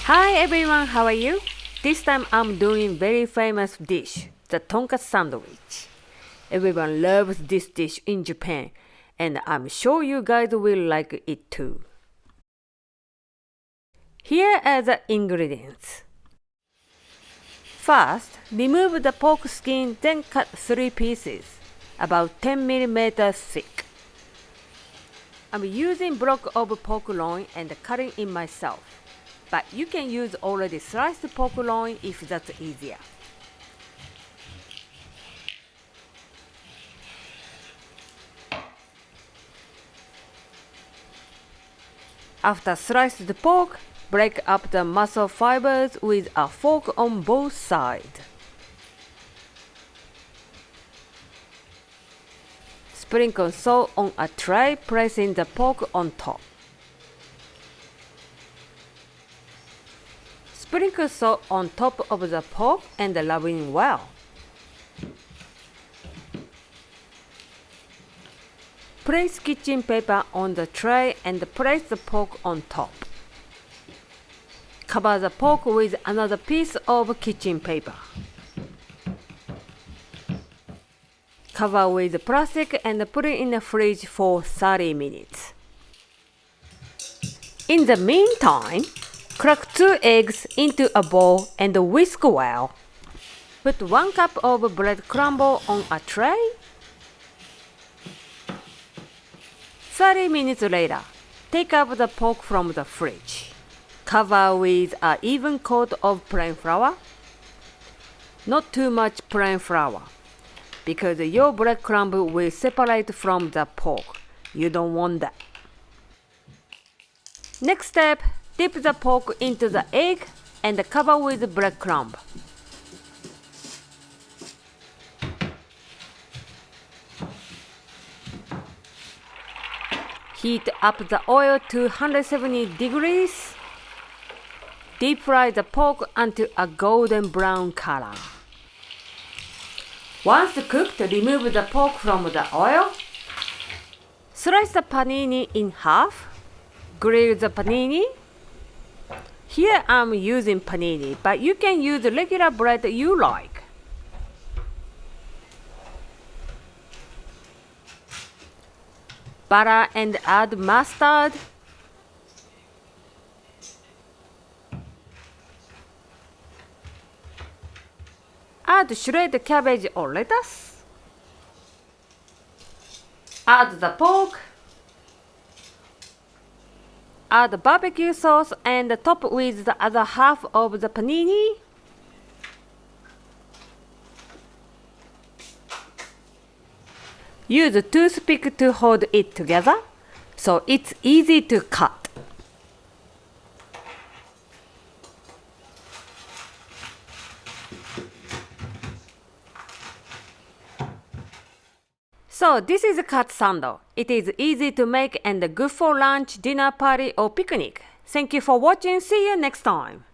Hi everyone, how are you? This time I'm doing very famous dish, the Tonkatsu Sandwich. Everyone loves this dish in Japan, and I'm sure you guys will like it too. Here are the ingredients. First, remove the pork skin, then cut 3 pieces, about 10 mm thick. I'm using block of pork loin and cutting it myself, but you can use already sliced pork loin if that's easier. After sliced the pork, break up the muscle fibers with a fork on both sides. Sprinkle salt on a tray, placing the pork on top. Sprinkle salt on top of the pork and rub it well. Place kitchen paper on the tray and place the pork on top. Cover the pork with another piece of kitchen paper. Cover with plastic and put it in the fridge for 30 minutes. In the meantime, crack 2 eggs into a bowl and whisk well. Put 1 cup of breadcrumb on a tray. 30 minutes later, take out the pork from the fridge. Cover with an even coat of plain flour. Not too much plain flour, because your breadcrumb will separate from the pork. You don't want that. Next step, dip the pork into the egg and cover with breadcrumb. Heat up the oil to 170 degrees. Deep fry the pork until a golden brown color. Once cooked, remove the pork from the oil. Slice the panini in half. Grill the panini. Here I'm using panini, but you can use regular bread you like. Butter and add mustard. Add shredded cabbage or lettuce. Add the pork. Add barbecue sauce and top with the other half of the panini. Use a toothpick to hold it together, so it's easy to cut. So this is a cutlet sandwich. It is easy to make and good for lunch, dinner party or picnic. Thank you for watching. See you next time.